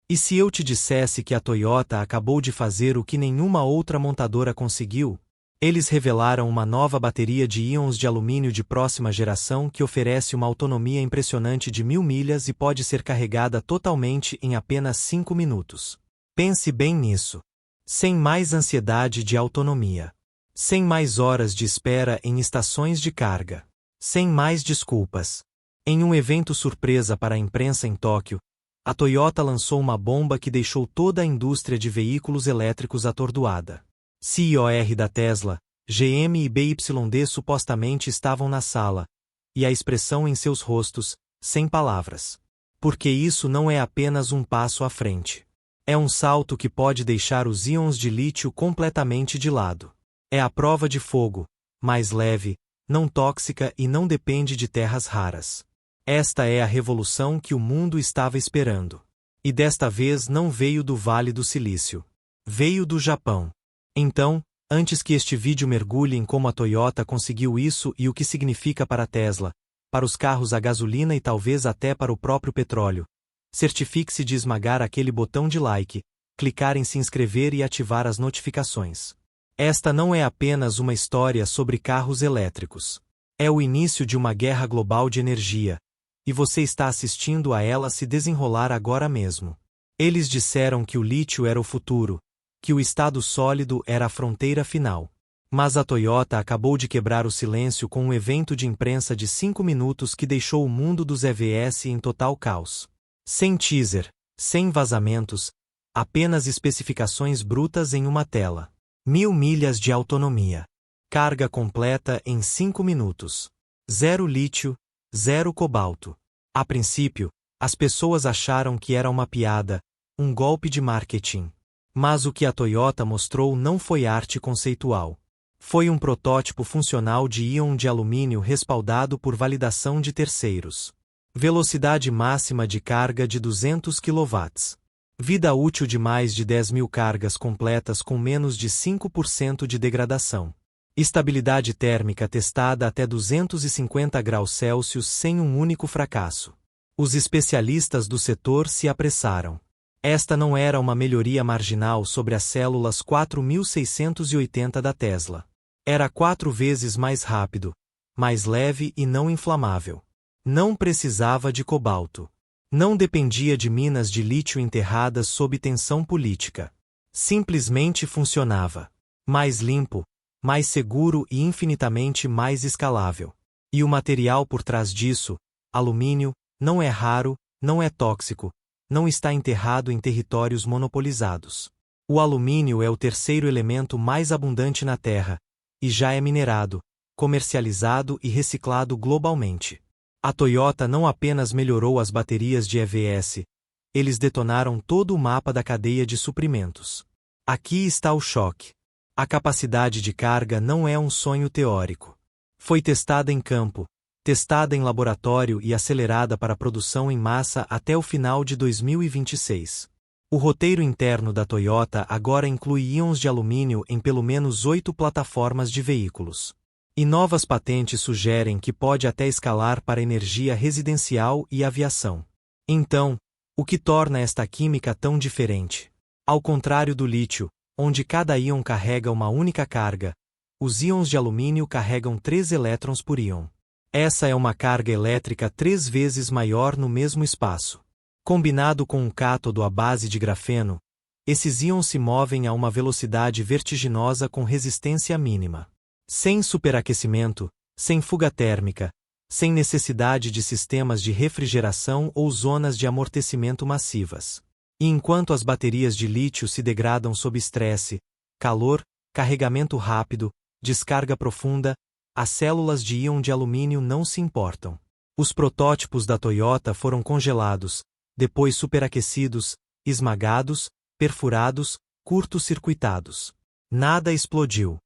E se eu te dissesse que a Toyota acabou de fazer o que nenhuma outra montadora conseguiu? Eles revelaram uma nova bateria de íons de alumínio de próxima geração que oferece uma autonomia impressionante de 1000 milhas e pode ser carregada totalmente em apenas 5 minutos. Pense bem nisso. Sem mais ansiedade de autonomia. Sem mais horas de espera em estações de carga. Sem mais desculpas. Em um evento surpresa para a imprensa em Tóquio, a Toyota lançou uma bomba que deixou toda a indústria de veículos elétricos atordoada. CEO da Tesla, GM e BYD supostamente estavam na sala, e a expressão em seus rostos, sem palavras. Porque isso não é apenas um passo à frente. É um salto que pode deixar os íons de lítio completamente de lado. É a prova de fogo, mais leve, não tóxica e não depende de terras raras. Esta é a revolução que o mundo estava esperando. E desta vez não veio do Vale do Silício. Veio do Japão. Então, antes que este vídeo mergulhe em como a Toyota conseguiu isso e o que significa para a Tesla, para os carros a gasolina e talvez até para o próprio petróleo, certifique-se de esmagar aquele botão de like, clicar em se inscrever e ativar as notificações. Esta não é apenas uma história sobre carros elétricos. É o início de uma guerra global de energia, e você está assistindo a ela se desenrolar agora mesmo. Eles disseram que o lítio era o futuro, que o estado sólido era a fronteira final. Mas a Toyota acabou de quebrar o silêncio com um evento de imprensa de 5 minutos que deixou o mundo dos EVs em total caos. Sem teaser, sem vazamentos, apenas especificações brutas em uma tela. 1000 milhas de autonomia. Carga completa em 5 minutos. Zero lítio, zero cobalto. A princípio, as pessoas acharam que era uma piada, um golpe de marketing. Mas o que a Toyota mostrou não foi arte conceitual. Foi um protótipo funcional de íon de alumínio respaldado por validação de terceiros. Velocidade máxima de carga de 200 kW. Vida útil de mais de 10.000 cargas completas com menos de 5% de degradação. Estabilidade térmica testada até 250 graus Celsius sem um único fracasso. Os especialistas do setor se apressaram. Esta não era uma melhoria marginal sobre as células 4680 da Tesla. Era 4 vezes mais rápido, mais leve e não inflamável. Não precisava de cobalto. Não dependia de minas de lítio enterradas sob tensão política. Simplesmente funcionava. Mais limpo, mais seguro e infinitamente mais escalável. E o material por trás disso, alumínio, não é raro, não é tóxico, não está enterrado em territórios monopolizados. O alumínio é o terceiro elemento mais abundante na Terra, e já é minerado, comercializado e reciclado globalmente. A Toyota não apenas melhorou as baterias de EVs, eles detonaram todo o mapa da cadeia de suprimentos. Aqui está o choque. A capacidade de carga não é um sonho teórico. Foi testada em campo, testada em laboratório e acelerada para produção em massa até o final de 2026. O roteiro interno da Toyota agora inclui íons de alumínio em pelo menos 8 plataformas de veículos. E novas patentes sugerem que pode até escalar para energia residencial e aviação. Então, o que torna esta química tão diferente? Ao contrário do lítio, onde cada íon carrega uma única carga, os íons de alumínio carregam 3 elétrons por íon. Essa é uma carga elétrica 3 vezes maior no mesmo espaço. Combinado com um cátodo à base de grafeno, esses íons se movem a uma velocidade vertiginosa com resistência mínima. Sem superaquecimento, sem fuga térmica, sem necessidade de sistemas de refrigeração ou zonas de amortecimento massivas. E enquanto as baterias de lítio se degradam sob estresse, calor, carregamento rápido, descarga profunda, as células de íon de alumínio não se importam. Os protótipos da Toyota foram congelados, depois superaquecidos, esmagados, perfurados, curto-circuitados. Nada explodiu.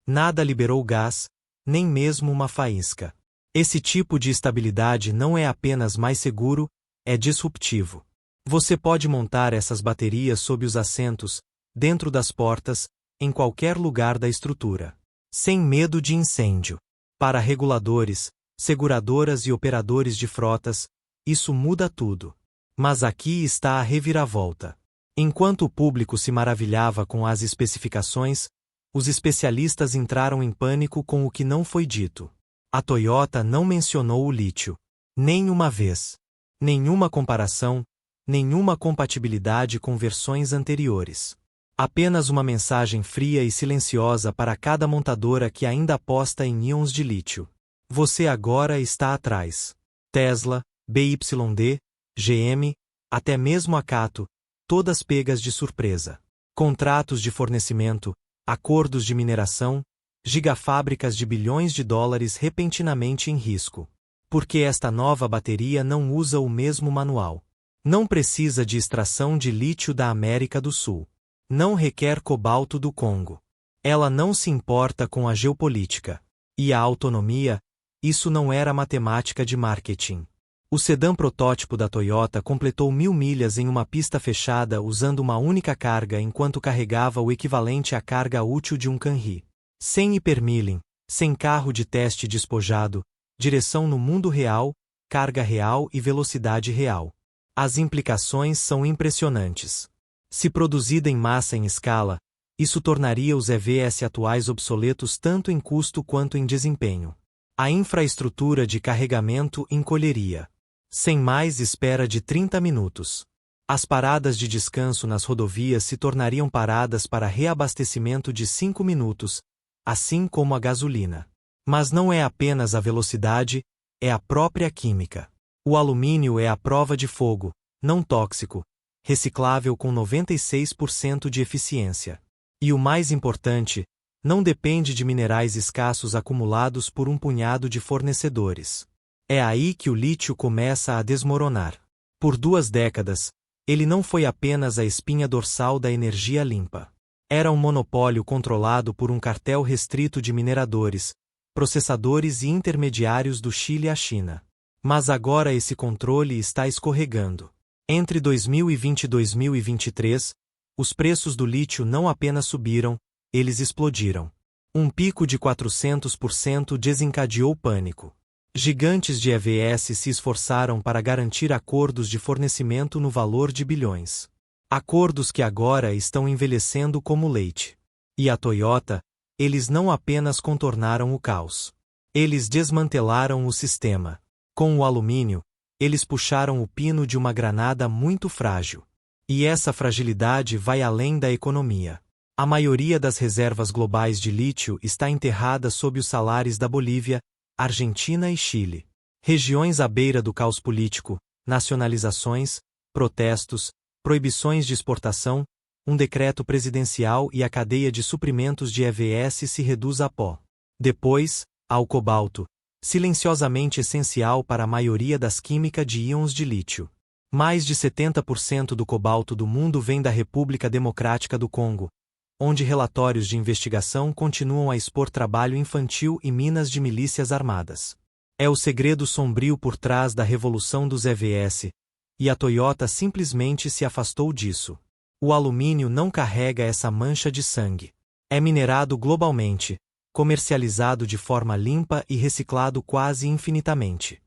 Nada liberou gás, nem mesmo uma faísca. Esse tipo de estabilidade não é apenas mais seguro, é disruptivo. Você pode montar essas baterias sob os assentos, dentro das portas, em qualquer lugar da estrutura. Sem medo de incêndio. Para reguladores, seguradoras e operadores de frotas, isso muda tudo. Mas aqui está a reviravolta. Enquanto o público se maravilhava com as especificações, os especialistas entraram em pânico com o que não foi dito. A Toyota não mencionou o lítio. Nem uma vez. Nenhuma comparação, nenhuma compatibilidade com versões anteriores. Apenas uma mensagem fria e silenciosa para cada montadora que ainda aposta em íons de lítio. Você agora está atrás. Tesla, BYD, GM, até mesmo a Cato, todas pegas de surpresa. Contratos de fornecimento, acordos de mineração, gigafábricas de bilhões de dólares repentinamente em risco. Porque esta nova bateria não usa o mesmo manual. Não precisa de extração de lítio da América do Sul. Não requer cobalto do Congo. Ela não se importa com a geopolítica. E a autonomia? Isso não era matemática de marketing. O sedã protótipo da Toyota completou 1000 milhas em uma pista fechada usando uma única carga enquanto carregava o equivalente à carga útil de um Camry. Sem hipermilling, sem carro de teste despojado, direção no mundo real, carga real e velocidade real. As implicações são impressionantes. Se produzida em massa em escala, isso tornaria os EVs atuais obsoletos tanto em custo quanto em desempenho. A infraestrutura de carregamento encolheria. Sem mais espera de 30 minutos. As paradas de descanso nas rodovias se tornariam paradas para reabastecimento de 5 minutos, assim como a gasolina. Mas não é apenas a velocidade, é a própria química. O alumínio é a prova de fogo, não tóxico, reciclável com 96% de eficiência. E o mais importante, não depende de minerais escassos acumulados por um punhado de fornecedores. É aí que o lítio começa a desmoronar. Por 2 décadas, ele não foi apenas a espinha dorsal da energia limpa. Era um monopólio controlado por um cartel restrito de mineradores, processadores e intermediários do Chile à China. Mas agora esse controle está escorregando. Entre 2020 e 2023, os preços do lítio não apenas subiram, eles explodiram. Um pico de 400% desencadeou pânico. Gigantes de EVs se esforçaram para garantir acordos de fornecimento no valor de bilhões. Acordos que agora estão envelhecendo como leite. E a Toyota, eles não apenas contornaram o caos. Eles desmantelaram o sistema. Com o alumínio, eles puxaram o pino de uma granada muito frágil. E essa fragilidade vai além da economia. A maioria das reservas globais de lítio está enterrada sob os salares da Bolívia, Argentina e Chile. Regiões à beira do caos político, nacionalizações, protestos, proibições de exportação, um decreto presidencial e a cadeia de suprimentos de EVs se reduz a pó. Depois, há o cobalto, silenciosamente essencial para a maioria das químicas de íons de lítio. Mais de 70% do cobalto do mundo vem da República Democrática do Congo, onde relatórios de investigação continuam a expor trabalho infantil e minas de milícias armadas. É o segredo sombrio por trás da revolução dos EVs, e a Toyota simplesmente se afastou disso. O alumínio não carrega essa mancha de sangue. É minerado globalmente, comercializado de forma limpa e reciclado quase infinitamente.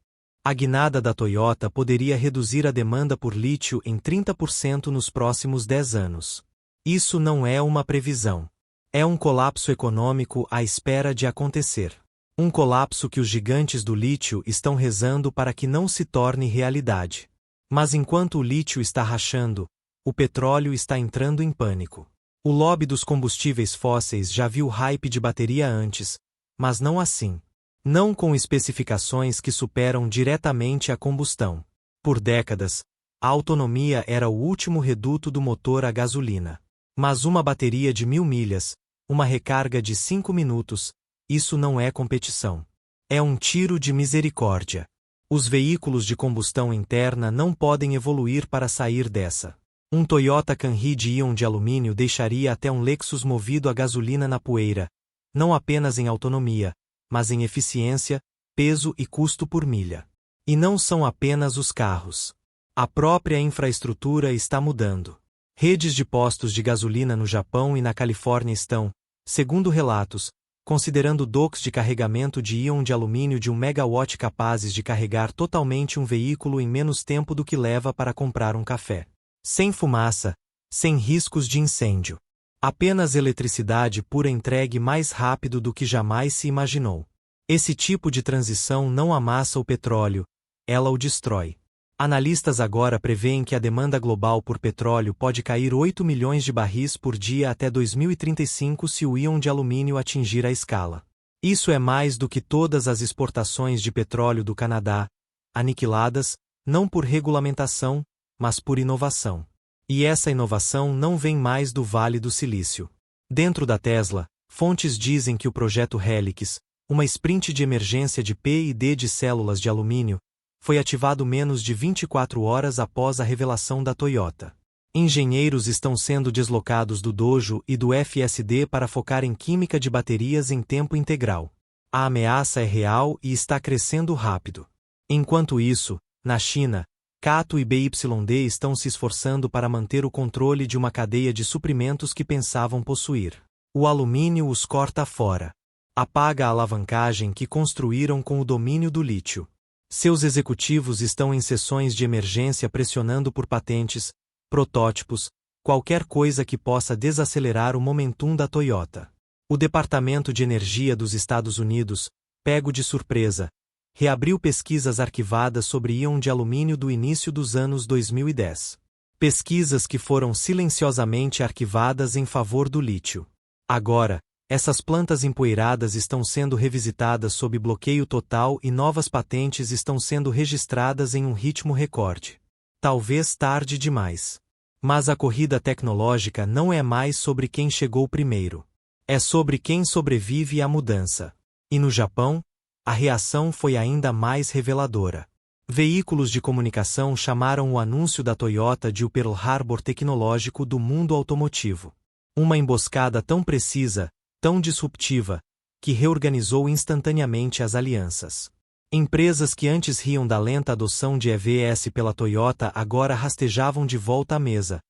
A guinada da Toyota poderia reduzir a demanda por lítio em 30% nos próximos 10 anos. Isso não é uma previsão. É um colapso econômico à espera de acontecer. Um colapso que os gigantes do lítio estão rezando para que não se torne realidade. Mas enquanto o lítio está rachando, o petróleo está entrando em pânico. O lobby dos combustíveis fósseis já viu hype de bateria antes, mas não assim. Não com especificações que superam diretamente a combustão. Por décadas, a autonomia era o último reduto do motor a gasolina. Mas uma bateria de 1000 milhas, uma recarga de 5 minutos, isso não é competição. É um tiro de misericórdia. Os veículos de combustão interna não podem evoluir para sair dessa. Um Toyota Camry de íon de alumínio deixaria até um Lexus movido a gasolina na poeira, não apenas em autonomia, mas em eficiência, peso e custo por milha. E não são apenas os carros. A própria infraestrutura está mudando. Redes de postos de gasolina no Japão e na Califórnia estão, segundo relatos, considerando docks de carregamento de íon de alumínio de 1 megawatt capazes de carregar totalmente um veículo em menos tempo do que leva para comprar um café. Sem fumaça, sem riscos de incêndio. Apenas eletricidade pura entregue mais rápido do que jamais se imaginou. Esse tipo de transição não amassa o petróleo, ela o destrói. Analistas agora prevêem que a demanda global por petróleo pode cair 8 milhões de barris por dia até 2035 se o íon de alumínio atingir a escala. Isso é mais do que todas as exportações de petróleo do Canadá, aniquiladas, não por regulamentação, mas por inovação. E essa inovação não vem mais do Vale do Silício. Dentro da Tesla, fontes dizem que o projeto Helix, uma sprint de emergência de P&D de células de alumínio, foi ativado menos de 24 horas após a revelação da Toyota. Engenheiros estão sendo deslocados do Dojo e do FSD para focar em química de baterias em tempo integral. A ameaça é real e está crescendo rápido. Enquanto isso, na China, Cato e BYD estão se esforçando para manter o controle de uma cadeia de suprimentos que pensavam possuir. O alumínio os corta fora. Apaga a alavancagem que construíram com o domínio do lítio. Seus executivos estão em sessões de emergência pressionando por patentes, protótipos, qualquer coisa que possa desacelerar o momentum da Toyota. O Departamento de Energia dos Estados Unidos, pego de surpresa, reabriu pesquisas arquivadas sobre íon de alumínio do início dos anos 2010. Pesquisas que foram silenciosamente arquivadas em favor do lítio. Agora, essas plantas empoeiradas estão sendo revisitadas sob bloqueio total e novas patentes estão sendo registradas em um ritmo recorde. Talvez tarde demais. Mas a corrida tecnológica não é mais sobre quem chegou primeiro. É sobre quem sobrevive à mudança. E no Japão, a reação foi ainda mais reveladora. Veículos de comunicação chamaram o anúncio da Toyota de o Pearl Harbor tecnológico do mundo automotivo. Uma emboscada tão precisa, tão disruptiva, que reorganizou instantaneamente as alianças. Empresas que antes riam da lenta adoção de EVs pela Toyota agora rastejavam de volta à mesa,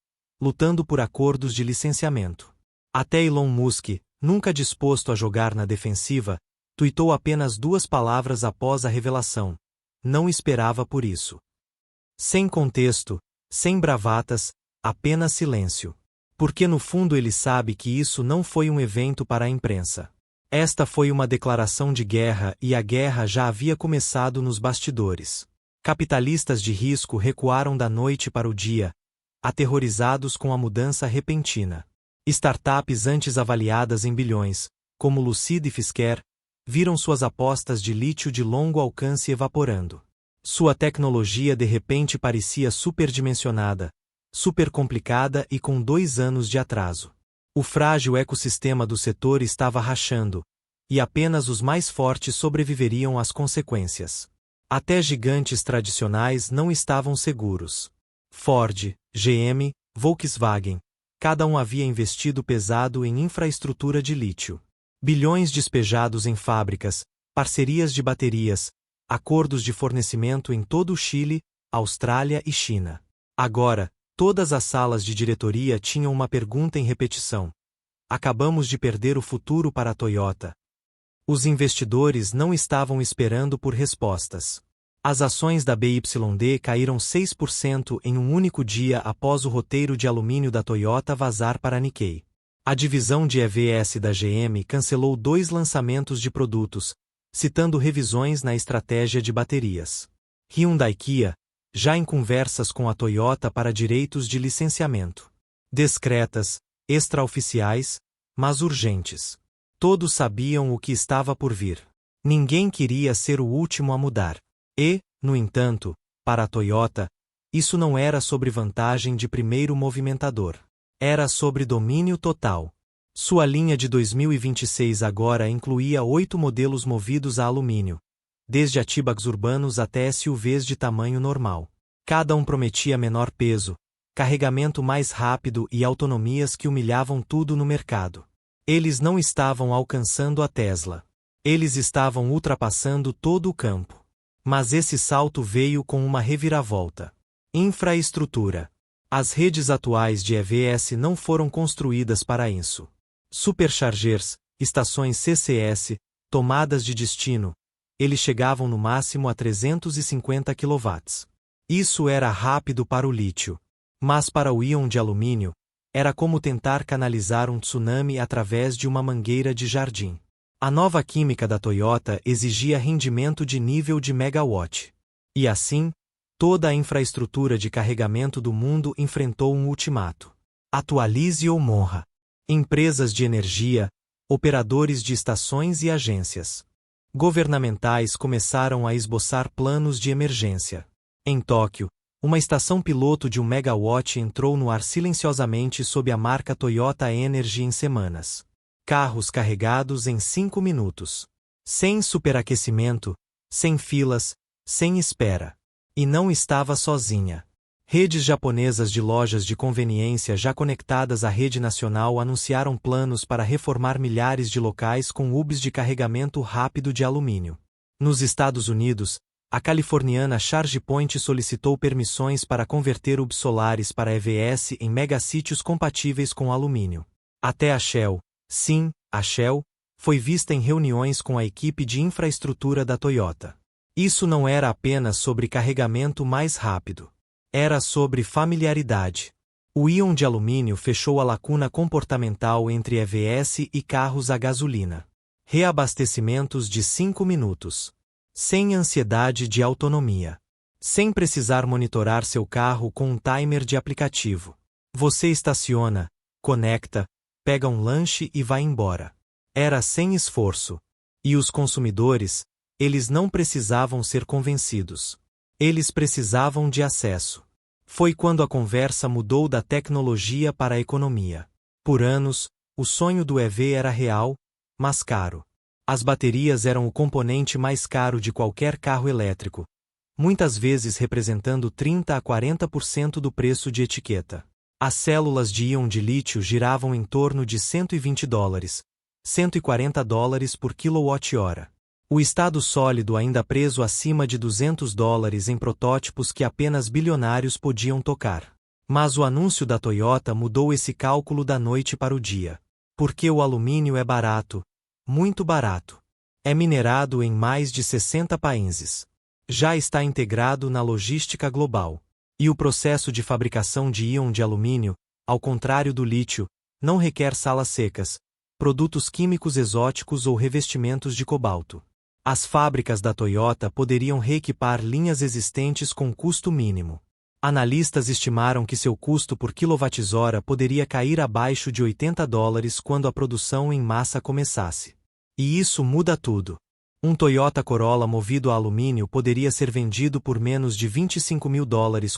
lutando por acordos de licenciamento. Até Elon Musk, nunca disposto a jogar na defensiva, tuitou apenas 2 palavras após a revelação. Não esperava por isso. Sem contexto, sem bravatas, apenas silêncio. Porque no fundo ele sabe que isso não foi um evento para a imprensa. Esta foi uma declaração de guerra e a guerra já havia começado nos bastidores. Capitalistas de risco recuaram da noite para o dia, aterrorizados com a mudança repentina. Startups antes avaliadas em bilhões, como Lucid e Fisker, viram suas apostas de lítio de longo alcance evaporando. Sua tecnologia de repente parecia superdimensionada, super complicada e com 2 anos de atraso. O frágil ecossistema do setor estava rachando, e apenas os mais fortes sobreviveriam às consequências. Até gigantes tradicionais não estavam seguros. Ford, GM, Volkswagen, cada um havia investido pesado em infraestrutura de lítio. Bilhões despejados em fábricas, parcerias de baterias, acordos de fornecimento em todo o Chile, Austrália e China. Agora, todas as salas de diretoria tinham uma pergunta em repetição. Acabamos de perder o futuro para a Toyota. Os investidores não estavam esperando por respostas. As ações da BYD caíram 6% em um único dia após o roteiro de alumínio da Toyota vazar para a Nikkei. A divisão de EVs da GM cancelou 2 lançamentos de produtos, citando revisões na estratégia de baterias. Hyundai e Kia, já em conversas com a Toyota para direitos de licenciamento. Discretas, extraoficiais, mas urgentes. Todos sabiam o que estava por vir. Ninguém queria ser o último a mudar. E, no entanto, para a Toyota, isso não era sobre vantagem de primeiro movimentador. Era sobre domínio total. Sua linha de 2026 agora incluía 8 modelos movidos a alumínio, desde Atibags urbanos até SUVs de tamanho normal. Cada um prometia menor peso, carregamento mais rápido e autonomias que humilhavam tudo no mercado. Eles não estavam alcançando a Tesla. Eles estavam ultrapassando todo o campo. Mas esse salto veio com uma reviravolta. Infraestrutura. As redes atuais de EVs não foram construídas para isso. Superchargers, estações CCS, tomadas de destino, eles chegavam no máximo a 350 kW. Isso era rápido para o lítio. Mas para o íon de alumínio, era como tentar canalizar um tsunami através de uma mangueira de jardim. A nova química da Toyota exigia rendimento de nível de megawatt. E assim, toda a infraestrutura de carregamento do mundo enfrentou um ultimato. Atualize ou morra. Empresas de energia, operadores de estações e agências governamentais começaram a esboçar planos de emergência. Em Tóquio, uma estação piloto de 1 megawatt entrou no ar silenciosamente sob a marca Toyota Energy em semanas. Carros carregados em 5 minutos. Sem superaquecimento, sem filas, sem espera. E não estava sozinha. Redes japonesas de lojas de conveniência já conectadas à rede nacional anunciaram planos para reformar milhares de locais com hubs de carregamento rápido de alumínio. Nos Estados Unidos, a californiana ChargePoint solicitou permissões para converter hubs solares para EVS em megassítios compatíveis com alumínio. Até a Shell, sim, a Shell, foi vista em reuniões com a equipe de infraestrutura da Toyota. Isso não era apenas sobre carregamento mais rápido. Era sobre familiaridade. O íon de alumínio fechou a lacuna comportamental entre EVS e carros a gasolina. Reabastecimentos de 5 minutos. Sem ansiedade de autonomia. Sem precisar monitorar seu carro com um timer de aplicativo. Você estaciona, conecta, pega um lanche e vai embora. Era sem esforço. E os consumidores, eles não precisavam ser convencidos. Eles precisavam de acesso. Foi quando a conversa mudou da tecnologia para a economia. Por anos, o sonho do EV era real, mas caro. As baterias eram o componente mais caro de qualquer carro elétrico, muitas vezes representando 30 a 40% do preço de etiqueta. As células de íon de lítio giravam em torno de $120, $140 por quilowatt-hora. O estado sólido ainda preso acima de $200 em protótipos que apenas bilionários podiam tocar. Mas o anúncio da Toyota mudou esse cálculo da noite para o dia. Porque o alumínio é barato, muito barato. É minerado em mais de 60 países. Já está integrado na logística global. E o processo de fabricação de íon de alumínio, ao contrário do lítio, não requer salas secas, produtos químicos exóticos ou revestimentos de cobalto. As fábricas da Toyota poderiam reequipar linhas existentes com custo mínimo. Analistas estimaram que seu custo por quilowatt-hora poderia cair abaixo de $80 quando a produção em massa começasse. E isso muda tudo. Um Toyota Corolla movido a alumínio poderia ser vendido por menos de $25 mil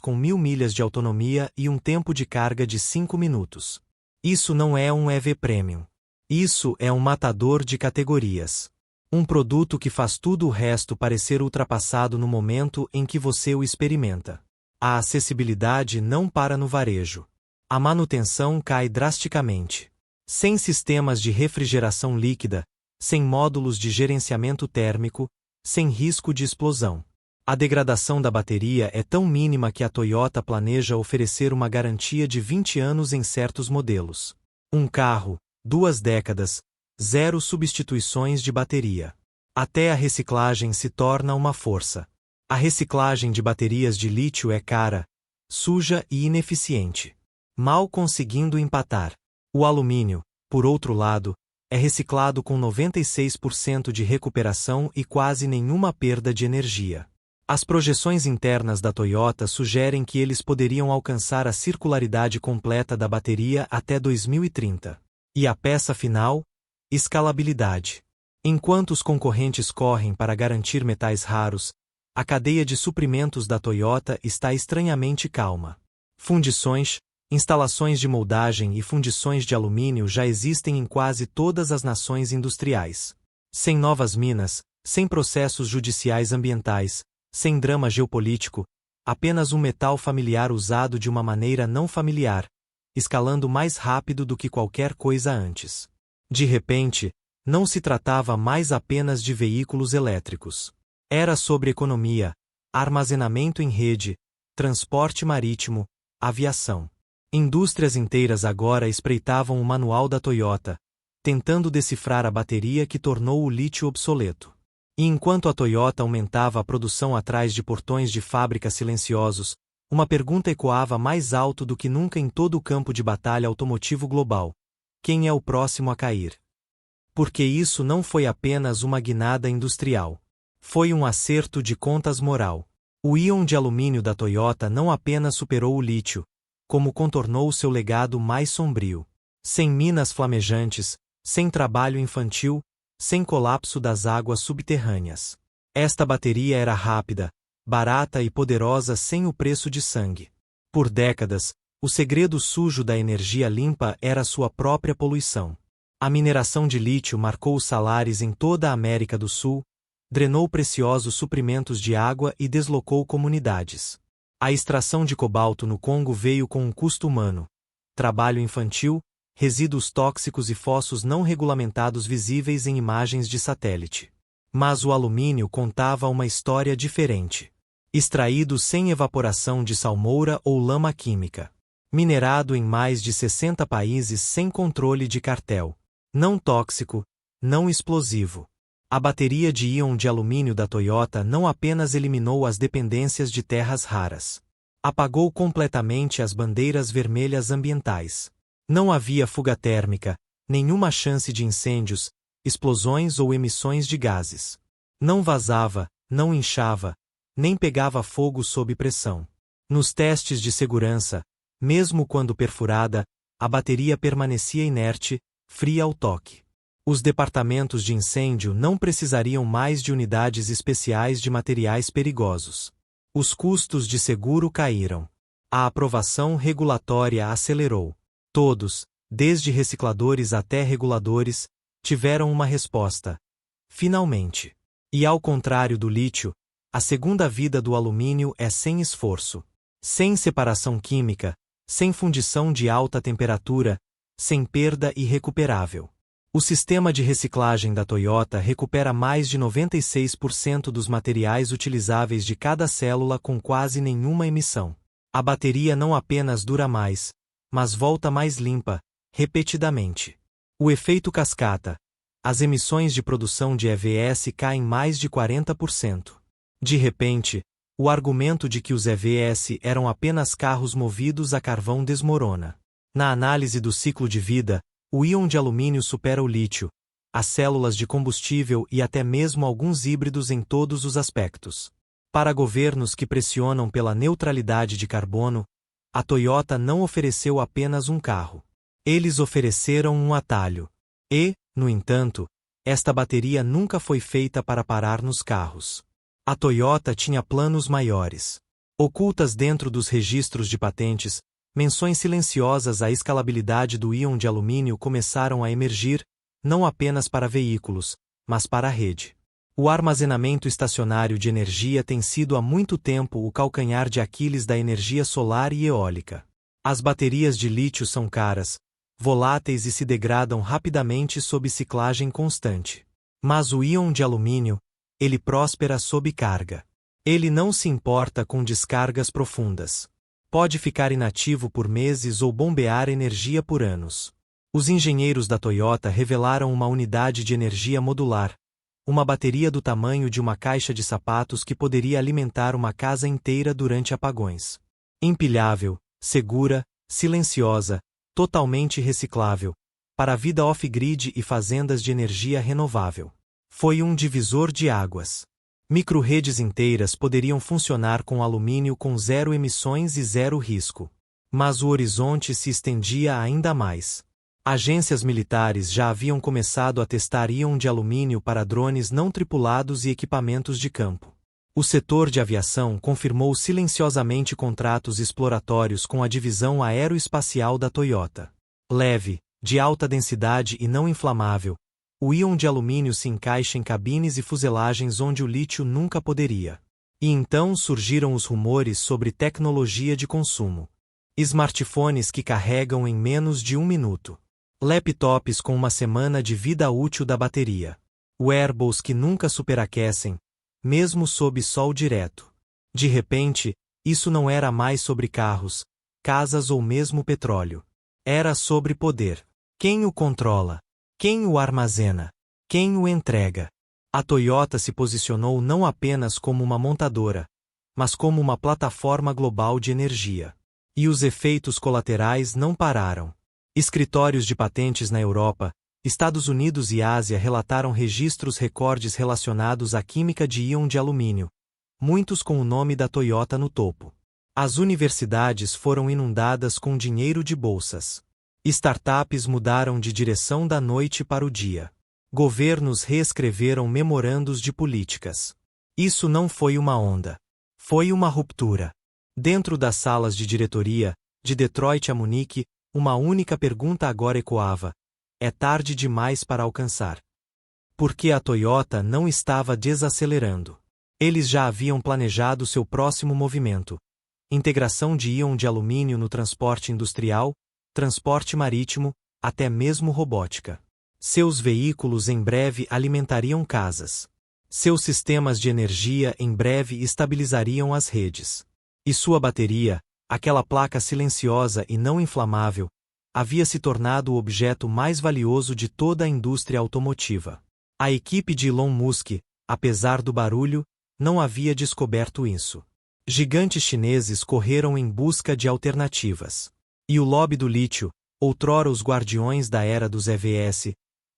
com 1.000 milhas de autonomia e um tempo de carga de 5 minutos. Isso não é um EV Premium. Isso é um matador de categorias. Um produto que faz tudo o resto parecer ultrapassado no momento em que você o experimenta. A acessibilidade não para no varejo. A manutenção cai drasticamente. Sem sistemas de refrigeração líquida, sem módulos de gerenciamento térmico, sem risco de explosão. A degradação da bateria é tão mínima que a Toyota planeja oferecer uma garantia de 20 anos em certos modelos. Um carro, 2 décadas, 0 substituições de bateria. Até a reciclagem se torna uma força. A reciclagem de baterias de lítio é cara, suja e ineficiente. Mal conseguindo empatar. O alumínio, por outro lado, é reciclado com 96% de recuperação e quase nenhuma perda de energia. As projeções internas da Toyota sugerem que eles poderiam alcançar a circularidade completa da bateria até 2030. E a peça final? Escalabilidade. Enquanto os concorrentes correm para garantir metais raros, a cadeia de suprimentos da Toyota está estranhamente calma. Fundições, instalações de moldagem e fundições de alumínio já existem em quase todas as nações industriais. Sem novas minas, sem processos judiciais ambientais, sem drama geopolítico, apenas um metal familiar usado de uma maneira não familiar, escalando mais rápido do que qualquer coisa antes. De repente, não se tratava mais apenas de veículos elétricos. Era sobre economia, armazenamento em rede, transporte marítimo, aviação. Indústrias inteiras agora espreitavam o manual da Toyota, tentando decifrar a bateria que tornou o lítio obsoleto. E enquanto a Toyota aumentava a produção atrás de portões de fábrica silenciosos, uma pergunta ecoava mais alto do que nunca em todo o campo de batalha automotivo global: quem é o próximo a cair? Porque isso não foi apenas uma guinada industrial. Foi um acerto de contas moral. O íon de alumínio da Toyota não apenas superou o lítio, como contornou seu legado mais sombrio. Sem minas flamejantes, sem trabalho infantil, sem colapso das águas subterrâneas. Esta bateria era rápida, barata e poderosa sem o preço de sangue. Por décadas, o segredo sujo da energia limpa era sua própria poluição. A mineração de lítio marcou os salares em toda a América do Sul, drenou preciosos suprimentos de água e deslocou comunidades. A extração de cobalto no Congo veio com um custo humano, trabalho infantil, resíduos tóxicos e fossos não regulamentados visíveis em imagens de satélite. Mas o alumínio contava uma história diferente. Extraído sem evaporação de salmoura ou lama química. Minerado em mais de 60 países sem controle de cartel. Não tóxico, não explosivo. A bateria de íon de alumínio da Toyota não apenas eliminou as dependências de terras raras. Apagou completamente as bandeiras vermelhas ambientais. Não havia fuga térmica, nenhuma chance de incêndios, explosões ou emissões de gases. Não vazava, não inchava, nem pegava fogo sob pressão. Nos testes de segurança, mesmo quando perfurada, a bateria permanecia inerte, fria ao toque. Os departamentos de incêndio não precisariam mais de unidades especiais de materiais perigosos. Os custos de seguro caíram. A aprovação regulatória acelerou. Todos, desde recicladores até reguladores, tiveram uma resposta. Finalmente. E ao contrário do lítio, a segunda vida do alumínio é sem esforço. Sem separação química, sem fundição de alta temperatura, sem perda irrecuperável. O sistema de reciclagem da Toyota recupera mais de 96% dos materiais utilizáveis de cada célula com quase nenhuma emissão. A bateria não apenas dura mais, mas volta mais limpa, repetidamente. O efeito cascata. As emissões de produção de EVS caem mais de 40%. De repente, o argumento de que os EVS eram apenas carros movidos a carvão desmorona. Na análise do ciclo de vida, o íon de alumínio supera o lítio, as células de combustível e até mesmo alguns híbridos em todos os aspectos. Para governos que pressionam pela neutralidade de carbono, a Toyota não ofereceu apenas um carro. Eles ofereceram um atalho. E, no entanto, esta bateria nunca foi feita para parar nos carros. A Toyota tinha planos maiores. Ocultas dentro dos registros de patentes, menções silenciosas à escalabilidade do íon de alumínio começaram a emergir, não apenas para veículos, mas para a rede. O armazenamento estacionário de energia tem sido há muito tempo o calcanhar de Aquiles da energia solar e eólica. As baterias de lítio são caras, voláteis e se degradam rapidamente sob ciclagem constante. Mas o íon de alumínio, ele próspera sob carga. Ele não se importa com descargas profundas. Pode ficar inativo por meses ou bombear energia por anos. Os engenheiros da Toyota revelaram uma unidade de energia modular, uma bateria do tamanho de uma caixa de sapatos que poderia alimentar uma casa inteira durante apagões. Empilhável, segura, silenciosa, totalmente reciclável, para a vida off-grid e fazendas de energia renovável. Foi um divisor de águas. Micro-redes inteiras poderiam funcionar com alumínio com zero emissões e zero risco. Mas o horizonte se estendia ainda mais. Agências militares já haviam começado a testar íon de alumínio para drones não tripulados e equipamentos de campo. O setor de aviação confirmou silenciosamente contratos exploratórios com a divisão aeroespacial da Toyota. Leve, de alta densidade e não inflamável, o íon de alumínio se encaixa em cabines e fuselagens onde o lítio nunca poderia. E então surgiram os rumores sobre tecnologia de consumo. Smartphones que carregam em menos de 1 minuto. Laptops com uma semana de vida útil da bateria. Wearables que nunca superaquecem, mesmo sob sol direto. De repente, isso não era mais sobre carros, casas ou mesmo petróleo. Era sobre poder. Quem o controla? Quem o armazena? Quem o entrega? A Toyota se posicionou não apenas como uma montadora, mas como uma plataforma global de energia. E os efeitos colaterais não pararam. Escritórios de patentes na Europa, Estados Unidos e Ásia relataram registros recordes relacionados à química de íon de alumínio, muitos com o nome da Toyota no topo. As universidades foram inundadas com dinheiro de bolsas. Startups mudaram de direção da noite para o dia. Governos reescreveram memorandos de políticas. Isso não foi uma onda. Foi uma ruptura. Dentro das salas de diretoria, de Detroit a Munique, uma única pergunta agora ecoava: é tarde demais para alcançar? Porque a Toyota não estava desacelerando. Eles já haviam planejado seu próximo movimento: integração de íon de alumínio no transporte industrial, transporte marítimo, até mesmo robótica. Seus veículos em breve alimentariam casas. Seus sistemas de energia em breve estabilizariam as redes. E sua bateria, aquela placa silenciosa e não inflamável, havia se tornado o objeto mais valioso de toda a indústria automotiva. A equipe de Elon Musk, apesar do barulho, não havia descoberto isso. Gigantes chineses correram em busca de alternativas. E o lobby do lítio, outrora os guardiões da era dos EVs,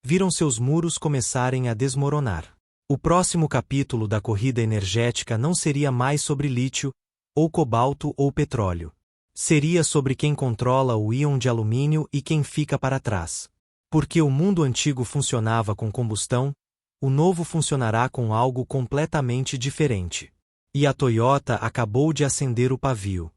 viram seus muros começarem a desmoronar. O próximo capítulo da corrida energética não seria mais sobre lítio, ou cobalto ou petróleo. Seria sobre quem controla o íon de alumínio e quem fica para trás. Porque o mundo antigo funcionava com combustão, o novo funcionará com algo completamente diferente. E a Toyota acabou de acender o pavio.